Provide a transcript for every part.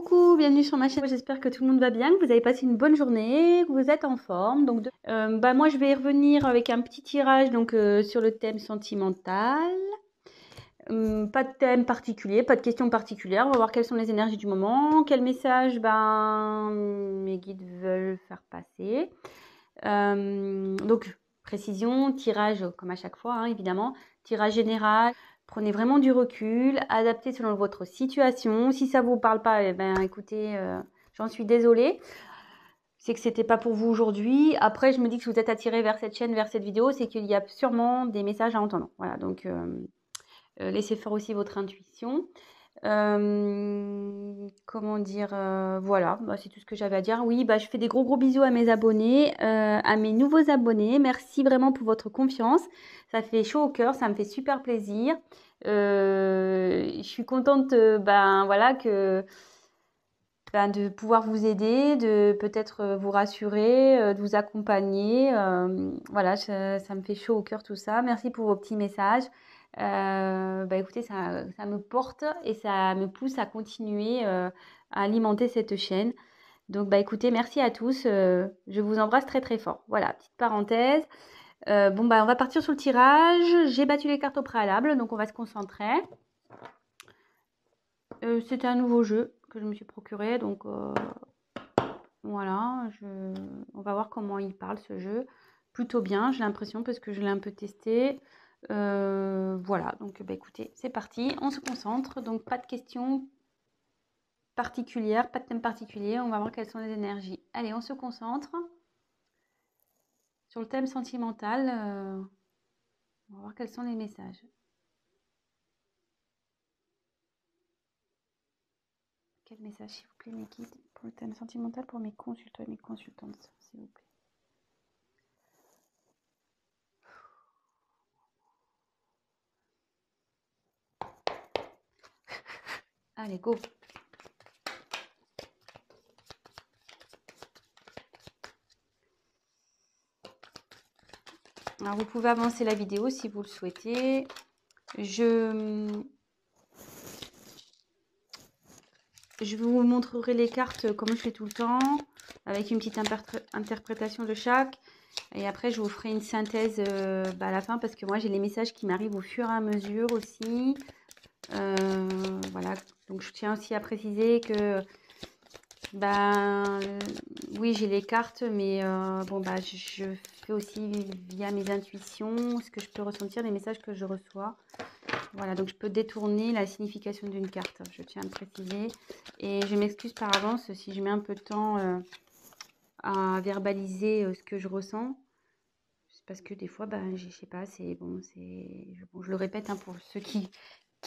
Coucou, bienvenue sur ma chaîne. J'espère que tout le monde va bien, que vous avez passé une bonne journée, que vous êtes en forme. Donc, moi, je vais revenir avec un petit tirage sur le thème sentimental. Pas de thème particulier, pas de questions particulières. On va voir quelles sont les énergies du moment, quel message mes guides veulent faire passer. Précision, tirage comme à chaque fois, hein, évidemment. Tirage général. Prenez vraiment du recul, adaptez selon votre situation. Si ça ne vous parle pas, écoutez, j'en suis désolée. C'est que c'était pas pour vous aujourd'hui. Après, je me dis que si vous êtes attiré vers cette chaîne, vers cette vidéo, c'est qu'il y a sûrement des messages à entendre. Voilà, donc laissez faire aussi votre intuition. Comment dire, voilà, c'est tout ce que j'avais à dire. Oui, je fais des gros bisous à mes abonnés, à mes nouveaux abonnés. Merci vraiment pour votre confiance. Ça fait chaud au cœur, ça me fait super plaisir. Je suis contente, voilà, de pouvoir vous aider, de peut-être vous rassurer, de vous accompagner. Voilà, ça me fait chaud au cœur tout ça. Merci pour vos petits messages. Écoutez, ça me porte et ça me pousse à continuer à alimenter cette chaîne. Donc, écoutez, merci à tous. Je vous embrasse très très fort. Voilà, petite parenthèse. On va partir sur le tirage. J'ai battu les cartes au préalable, donc on va se concentrer. C'était un nouveau jeu que je me suis procuré, donc voilà. On va voir comment il parle ce jeu. Plutôt bien, j'ai l'impression, parce que je l'ai un peu testé. Voilà, donc écoutez, c'est parti, on se concentre. Donc pas de questions particulières, pas de thème particulier, on va voir quelles sont les énergies. Allez, on se concentre sur le thème sentimental. On va voir quels sont les messages. Quel message, s'il vous plaît, mes guides, pour le thème sentimental, pour mes consultants et mes consultantes, s'il vous plaît. Allez, go. Alors, vous pouvez avancer la vidéo si vous le souhaitez. Je vous montrerai les cartes comme je fais tout le temps, avec une petite interprétation de chaque. Et après, je vous ferai une synthèse à la fin, parce que moi, j'ai les messages qui m'arrivent au fur et à mesure aussi. Voilà, donc je tiens aussi à préciser que oui, j'ai les cartes, mais je fais aussi via mes intuitions ce que je peux ressentir, les messages que je reçois. Voilà, donc je peux détourner la signification d'une carte, je tiens à le préciser. Et je m'excuse par avance si je mets un peu de temps à verbaliser ce que je ressens. C'est parce que des fois, je sais pas, je le répète, hein, pour ceux qui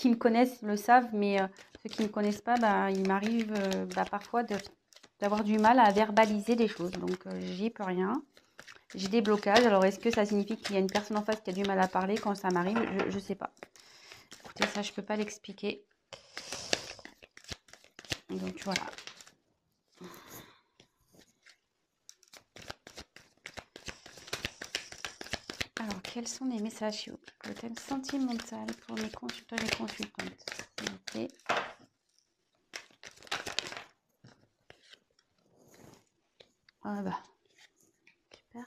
me connaissent le savent, mais ceux qui ne me connaissent pas, il m'arrive parfois d'avoir du mal à verbaliser des choses. Donc, j'y peux rien. J'ai des blocages. Alors, est-ce que ça signifie qu'il y a une personne en face qui a du mal à parler quand ça m'arrive? Je ne sais pas. Écoutez, ça, je ne peux pas l'expliquer. Donc, voilà. Alors, quels sont les messages pour le thème sentimental pour mes consultants et mes consultantes, s'il vous plaît? Super.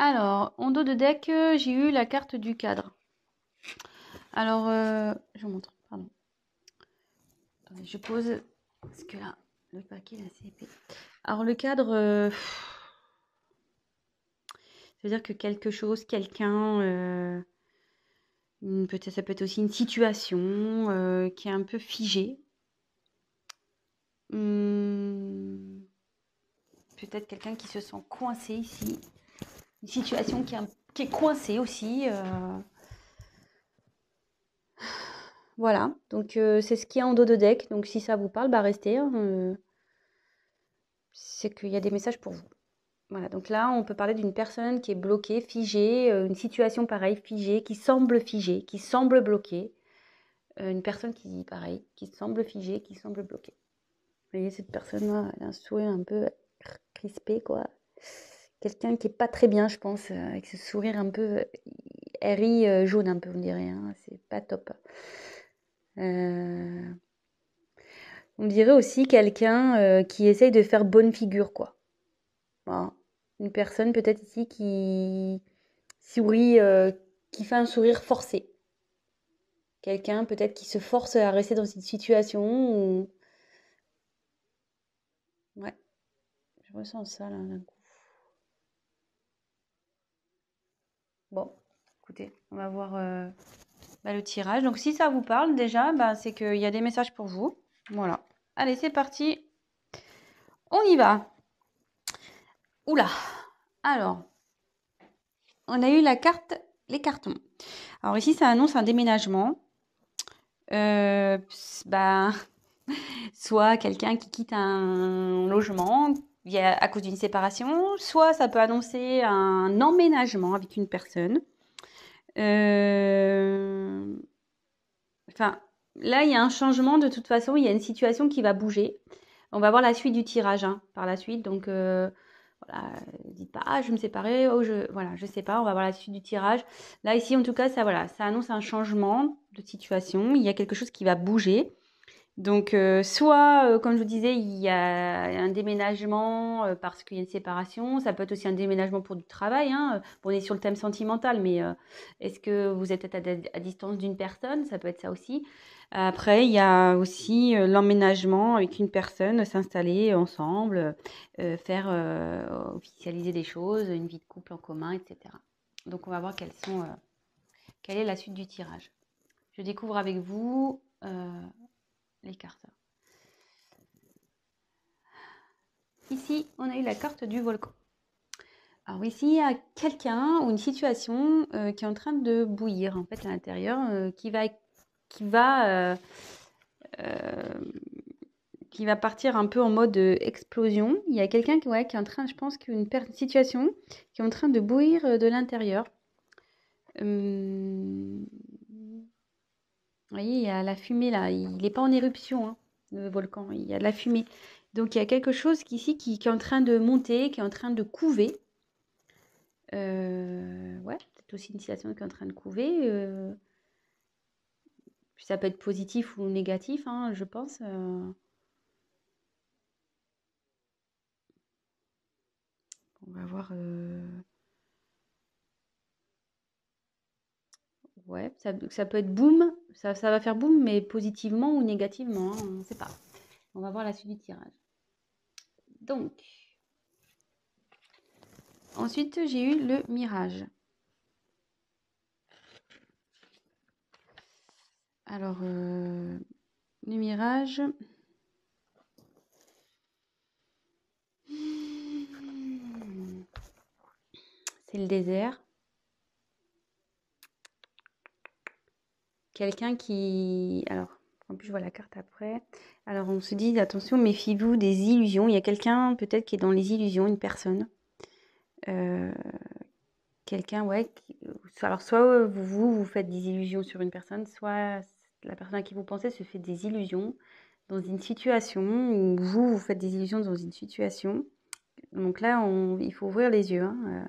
Alors, en dos de deck, j'ai eu la carte du cadre. Alors, je vous montre, pardon. Attendez, je pose, parce que là, le paquet est assez épais. Alors, le cadre, c'est-à-dire que quelque chose, quelqu'un, peut-être, ça peut être aussi une situation qui est un peu figée. Peut-être quelqu'un qui se sent coincé ici. Une situation qui est coincée aussi. Voilà, donc c'est ce qu'il y a en dos de deck. Donc si ça vous parle, bah restez, hein, c'est qu'il y a des messages pour vous. Voilà, donc là, on peut parler d'une personne qui est bloquée, figée, une situation pareille, figée, qui semble bloquée. Une personne qui, pareil, qui semble figée, qui semble bloquée. Vous voyez, cette personne-là, elle a un sourire un peu crispé, quoi. Quelqu'un qui est pas très bien, je pense, avec ce sourire un peu elle rit jaune un peu, on dirait, hein. C'est pas top. Euh, On dirait aussi quelqu'un qui essaye de faire bonne figure, quoi. Voilà. Une personne peut-être ici qui sourit, qui fait un sourire forcé. Quelqu'un peut-être qui se force à rester dans cette situation. Ouais, je ressens ça là d'un coup. Bon, écoutez, on va voir le tirage. Donc si ça vous parle déjà, bah, c'est qu'il y a des messages pour vous. Voilà. Allez, c'est parti. On y va. Oula. Alors, on a eu les cartons. Alors ici, ça annonce un déménagement. Bah, soit quelqu'un qui quitte un logement à cause d'une séparation, soit ça peut annoncer un emménagement avec une personne. Enfin, là, il y a un changement de toute façon, il y a une situation qui va bouger. On va voir la suite du tirage hein, par la suite. Donc, voilà, dites pas, ah, je vais me séparer, oh, voilà, je sais pas, on va voir la suite du tirage. Là, ici, en tout cas, ça, voilà, ça annonce un changement de situation. Il y a quelque chose qui va bouger. Donc, soit, comme je vous disais, il y a un déménagement parce qu'il y a une séparation. Ça peut être aussi un déménagement pour du travail. Hein. Bon, on est sur le thème sentimental, mais est-ce que vous êtes à distance d'une personne? Ça peut être ça aussi. Après, il y a aussi l'emménagement avec une personne, s'installer ensemble, faire officialiser des choses, une vie de couple en commun, etc. Donc, on va voir quelle est la suite du tirage. Je découvre avec vous les cartes. Ici, on a eu la carte du volcan. Alors ici, il y a quelqu'un ou une situation qui est en train de bouillir en fait à l'intérieur, qui va, euh, qui va partir un peu en mode explosion. Il y a quelqu'un qui est en train, je pense qu'une situation qui est en train de bouillir de l'intérieur. Vous voyez, il y a la fumée là. Il n'est pas en éruption, hein, le volcan. Il y a de la fumée. Donc il y a quelque chose ici qui est en train de monter, qui est en train de couver. Ouais, peut-être aussi une situation qui est en train de couver. Puis ça peut être positif ou négatif, hein, je pense. On va voir. Ouais, ça peut être boum. Ça va faire boum, mais positivement ou négativement, hein, on ne sait pas. On va voir la suite du tirage. Donc, ensuite, j'ai eu le mirage. Alors, le mirage. C'est le désert. Quelqu'un qui... Alors, en plus, je vois la carte après. Alors, on se dit, attention, méfiez-vous des illusions. Il y a quelqu'un, peut-être, qui est dans les illusions, une personne. Euh, Quelqu'un, ouais. Alors, soit vous faites des illusions sur une personne, soit la personne à qui vous pensez se fait des illusions dans une situation, ou vous faites des illusions dans une situation. Donc là, il faut ouvrir les yeux. Hein.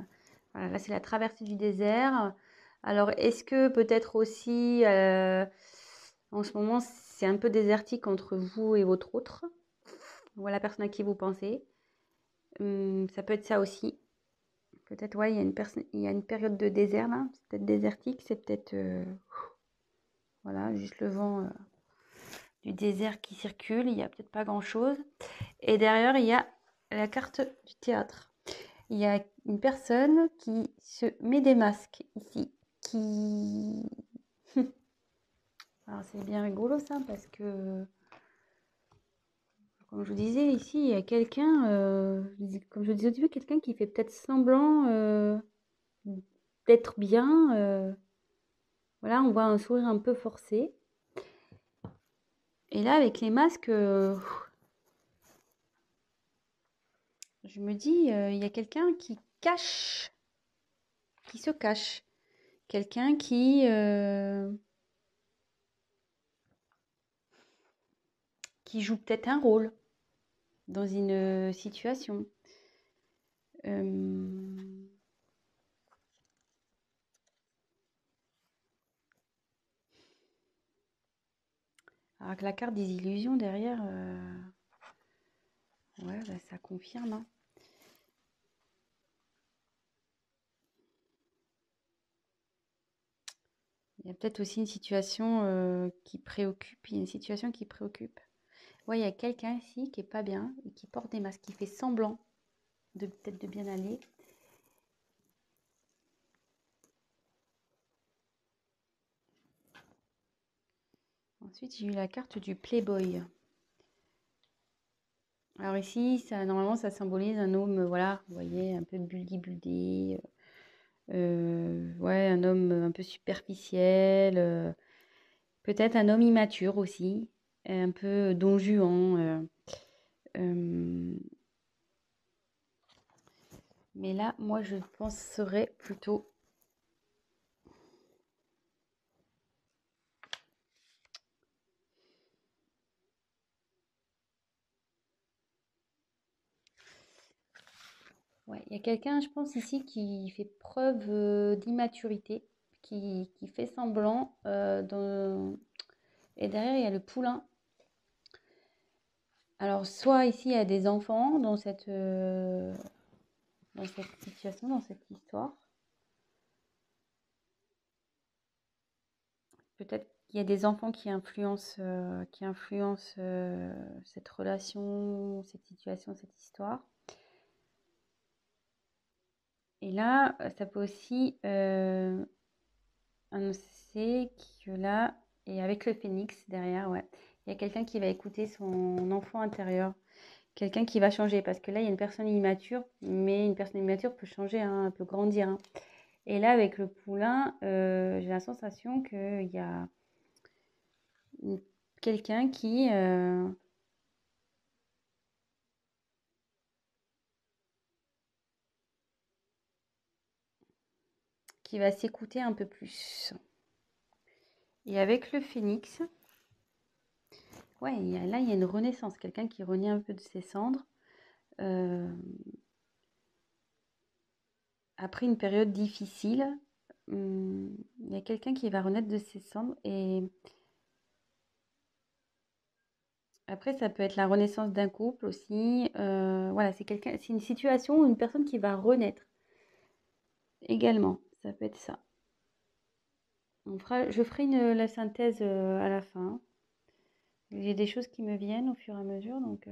Voilà, là, c'est la traversée du désert. Alors, est-ce que peut-être aussi, en ce moment, c'est un peu désertique entre vous et votre autre, ou la personne à qui vous pensez. Ça peut être ça aussi. Peut-être, ouais, il y a une période de désert là. C'est peut-être désertique, c'est peut-être, voilà, juste le vent du désert qui circule. Il n'y a peut-être pas grand-chose. Et derrière, il y a la carte du théâtre. Il y a une personne qui se met des masques ici, qui... Alors c'est bien rigolo ça, parce que, comme je vous disais, ici, il y a quelqu'un, comme je vous disais au début, quelqu'un qui fait peut-être semblant d'être bien. Voilà, on voit un sourire un peu forcé. Et là, avec les masques, je me dis, il y a quelqu'un qui se cache. Quelqu'un qui joue peut-être un rôle dans une situation. Euh, alors que la carte des illusions derrière, ouais, bah, ça confirme, hein. Il y a peut-être aussi une situation qui préoccupe. Il y a une situation qui préoccupe. Ouais, il y a quelqu'un ici qui est pas bien et qui porte des masques, qui fait semblant de peut-être de bien aller. Ensuite, j'ai eu la carte du Playboy. Alors ici, ça, normalement, ça symbolise un homme, voilà, vous voyez, un peu buldy-buldy. Ouais, un homme un peu superficiel. Peut-être un homme immature aussi, un peu don Juan. Euh, mais là, moi, je penserais plutôt. Ouais, il y a quelqu'un, je pense, ici qui fait preuve d'immaturité, qui fait semblant. Et derrière, il y a le poulain. Alors, soit ici, il y a des enfants dans cette situation, dans cette histoire. Peut-être qu'il y a des enfants qui influencent cette relation, cette situation, cette histoire. Et là, ça peut aussi annoncer que là, et avec le phénix derrière, ouais, il y a quelqu'un qui va écouter son enfant intérieur, quelqu'un qui va changer, parce que là, il y a une personne immature, mais une personne immature peut changer, hein, peut grandir, hein. Et là, avec le poulain, j'ai la sensation qu'il y a quelqu'un qui va s'écouter un peu plus. Et avec le phénix, ouais, là, il y a une renaissance, quelqu'un qui renaît un peu de ses cendres. euh, Après une période difficile, il y a quelqu'un qui va renaître de ses cendres. Et après, ça peut être la renaissance d'un couple aussi. Voilà, c'est une situation ou une personne qui va renaître également. Ça peut être ça. Je ferai la synthèse à la fin. J'ai des choses qui me viennent au fur et à mesure. Donc,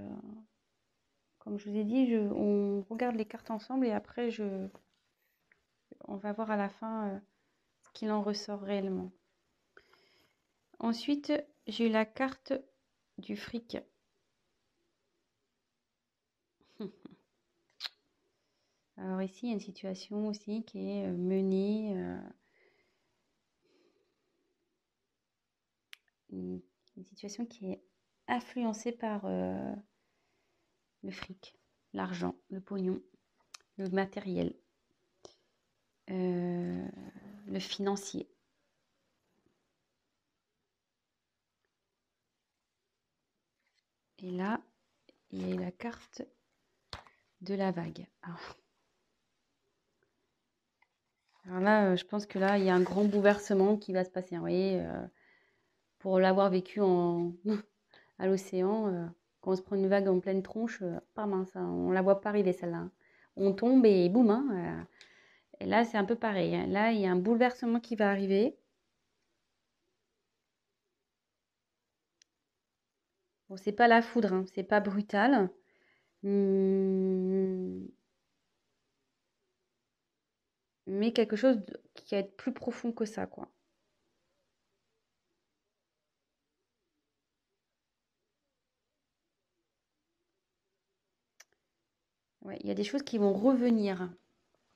comme je vous ai dit, on regarde les cartes ensemble et après, on va voir à la fin ce qu'il en ressort réellement. Ensuite, j'ai eu la carte du fric. Alors ici, il y a une situation aussi qui est menée, une situation qui est influencée par le fric, l'argent, le pognon, le matériel, euh, le financier. Et là, il y a la carte de la vague. Alors là, je pense que là, il y a un grand bouleversement qui va se passer, hein. Vous voyez, pour l'avoir vécu à l'océan, quand on se prend une vague en pleine tronche, pas mince, hein, on la voit pas arriver celle-là, hein. On tombe et boum, hein, et là, c'est un peu pareil, hein. Là, il y a un bouleversement qui va arriver. Bon, c'est pas la foudre, hein, c'est pas brutal. Hum, mais quelque chose qui va être plus profond que ça, quoi. Ouais, il y a des choses qui vont revenir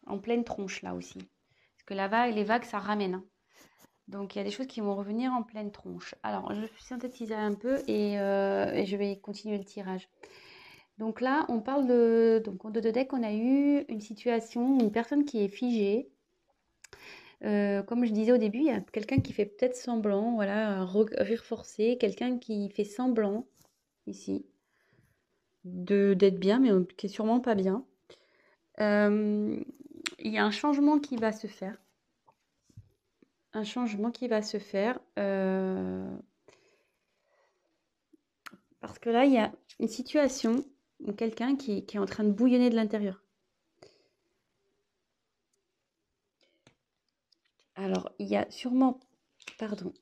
en pleine tronche, là aussi. Parce que les vagues, ça ramène, hein. Donc, il y a des choses qui vont revenir en pleine tronche. Alors, je vais synthétiser un peu et je vais continuer le tirage. Donc là, on parle de... Donc, en deux de deck, on a eu une situation, une personne qui est figée. Comme je disais au début, il y a quelqu'un qui fait peut-être semblant, voilà, un rire forcé, quelqu'un qui fait semblant, ici, d'être bien, mais qui est sûrement pas bien. Il y a un changement qui va se faire. Un changement qui va se faire. Parce que là, il y a une situation où quelqu'un qui est en train de bouillonner de l'intérieur. Alors, il y a sûrement, pardon,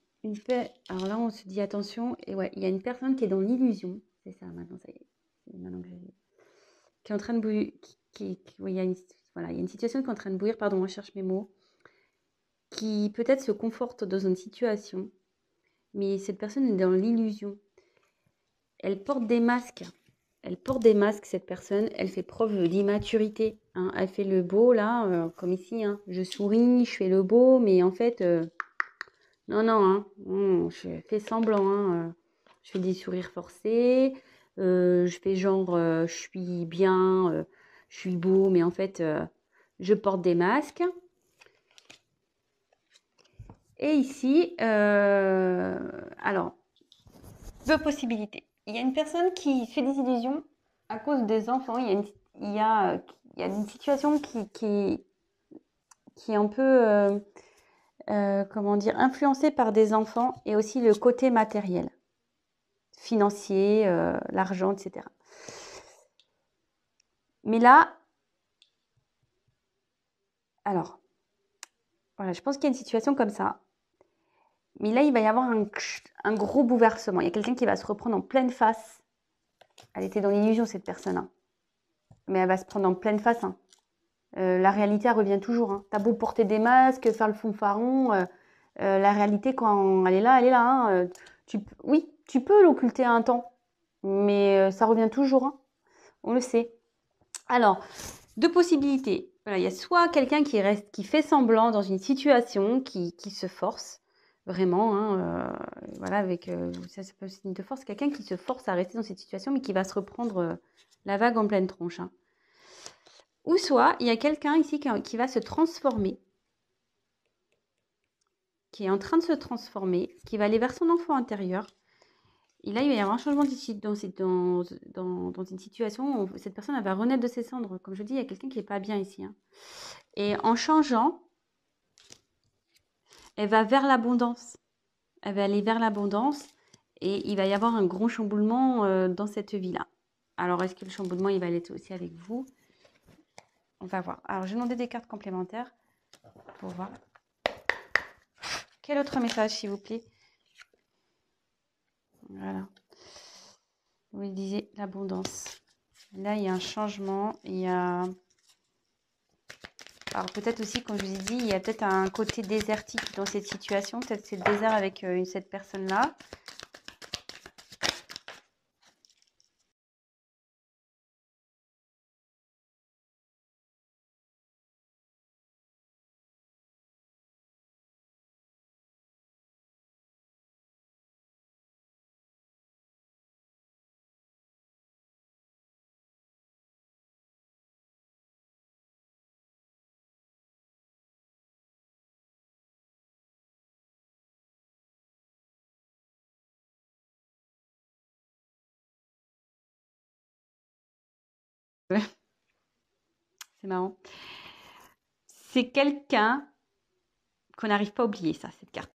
alors là, on se dit attention, et ouais, il y a une personne qui est dans l'illusion. C'est ça, maintenant, ça y est. C'est maintenant que qui est en train de bouillir, oui, il y a voilà, il y a une situation qui est en train de bouillir, pardon, je cherche mes mots, qui peut-être se conforte dans une situation, mais cette personne est dans l'illusion. Elle porte des masques. Elle porte des masques, cette personne. Elle fait preuve d'immaturité, hein. Elle fait le beau, là, comme ici, hein. Je souris, je fais le beau, mais en fait, non, non, hein. Je fais semblant, hein. Je fais des sourires forcés. Je fais genre, je suis bien, je suis beau, mais en fait, je porte des masques. Et ici, alors, deux possibilités. Il y a une personne qui fait des illusions à cause des enfants. Il y a une situation qui est un peu, comment dire, influencée par des enfants et aussi le côté matériel, financier, l'argent, etc. Mais là, alors, voilà, je pense qu'il y a une situation comme ça. Mais là, il va y avoir un gros bouleversement. Il y a quelqu'un qui va se reprendre en pleine face. Elle était dans l'illusion, cette personne, hein. Mais elle va se prendre en pleine face, hein. La réalité, elle revient toujours, hein. T'as beau porter des masques, faire le fanfaron, la réalité, quand elle est là, hein. Oui, tu peux l'occulter un temps, mais ça revient toujours, hein. On le sait. Alors, deux possibilités. Voilà, il y a soit quelqu'un qui fait semblant dans une situation, qui se force, vraiment, hein, voilà, ça peut être signe de force, quelqu'un qui se force à rester dans cette situation, mais qui va se reprendre la vague en pleine tronche, hein. Ou soit, il y a quelqu'un ici qui va se transformer, qui est en train de se transformer, qui va aller vers son enfant intérieur. Et là, il va y avoir un changement dans une situation où cette personne elle va renaître de ses cendres. Comme je dis, il y a quelqu'un qui n'est pas bien ici, hein. Et en changeant, elle va vers l'abondance. Elle va aller vers l'abondance et il va y avoir un gros chamboulement dans cette vie-là. Alors, est-ce que le chamboulement, il va aller aussi avec vous? On va voir. Alors, j'ai demandé des cartes complémentaires pour voir. Quel autre message, s'il vous plaît? Voilà. Vous le disiez, l'abondance. Là, il y a un changement. Il y a... Alors, peut-être aussi, comme je vous ai dit, il y a peut-être un côté désertique dans cette situation. Peut-être c'est le désert avec cette personne-là. C'est marrant. C'est quelqu'un qu'on n'arrive pas à oublier, ça, cette carte.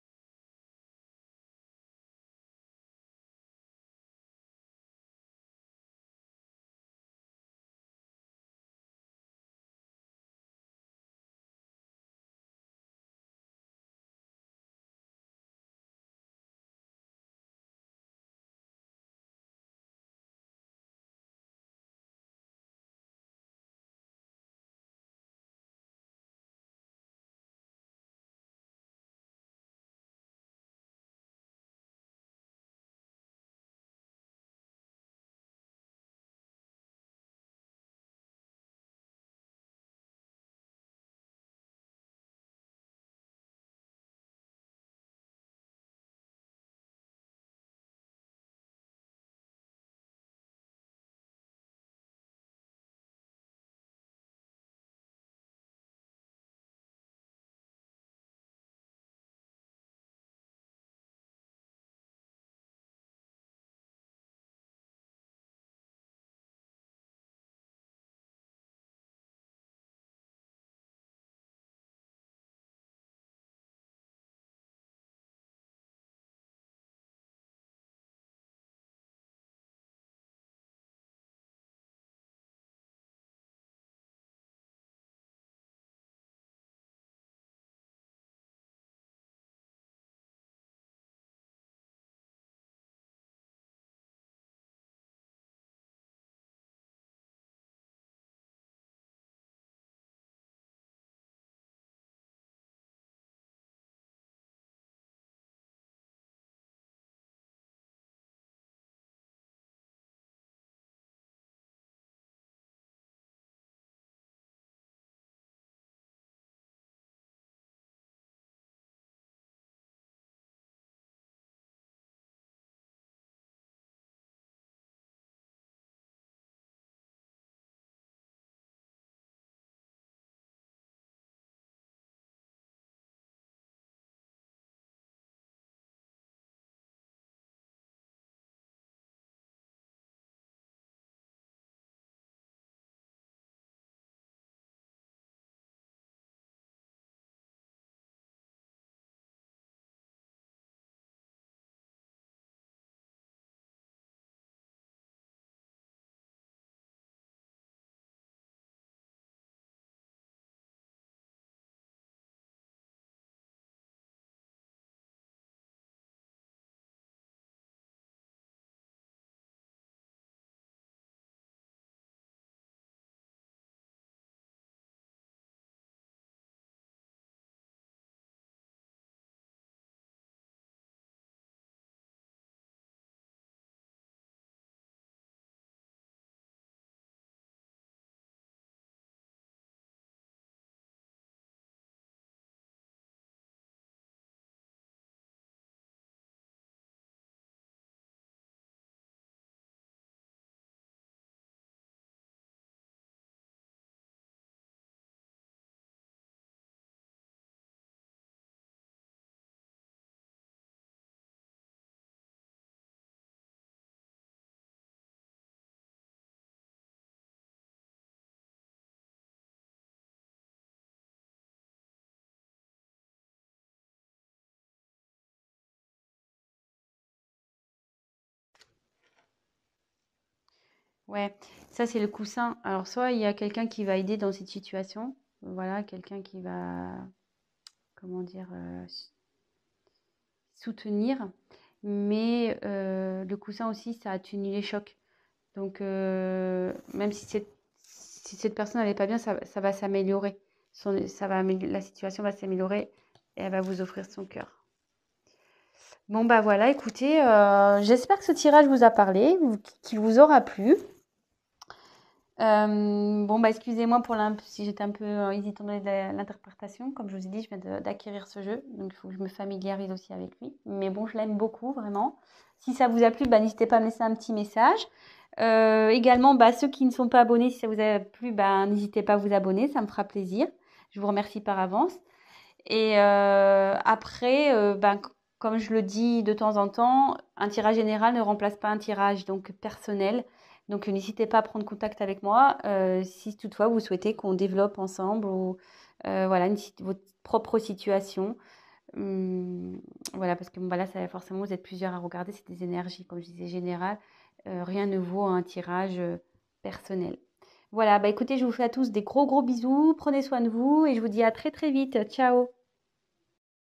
Ouais, ça c'est le coussin. Alors soit il y a quelqu'un qui va aider dans cette situation, voilà, quelqu'un qui va, comment dire, soutenir, mais le coussin aussi, ça atténue les chocs. Donc même si cette personne n'allait pas bien, ça va s'améliorer. La situation va s'améliorer et elle va vous offrir son cœur. Bon bah voilà, écoutez, j'espère que ce tirage vous a parlé, qu'il vous aura plu. Bon, bah, excusez-moi pour si j'étais un peu hésitante dans l'interprétation. Comme je vous ai dit, je viens d'acquérir ce jeu, donc il faut que je me familiarise aussi avec lui. Mais bon, je l'aime beaucoup, vraiment. Si ça vous a plu, bah, n'hésitez pas à me laisser un petit message. Également, bah, ceux qui ne sont pas abonnés, si ça vous a plu, bah, n'hésitez pas à vous abonner, ça me fera plaisir. Je vous remercie par avance. Et après, ben, comme je le dis de temps en temps, un tirage général ne remplace pas un tirage donc personnel. Donc n'hésitez pas à prendre contact avec moi si toutefois vous souhaitez qu'on développe ensemble ou voilà votre propre situation. Voilà, parce que bon, bah là, ça, forcément, vous êtes plusieurs à regarder, c'est des énergies, comme je disais, générales. Rien ne vaut un tirage personnel. Voilà, bah écoutez, je vous fais à tous des gros gros bisous, prenez soin de vous et je vous dis à très très vite. Ciao!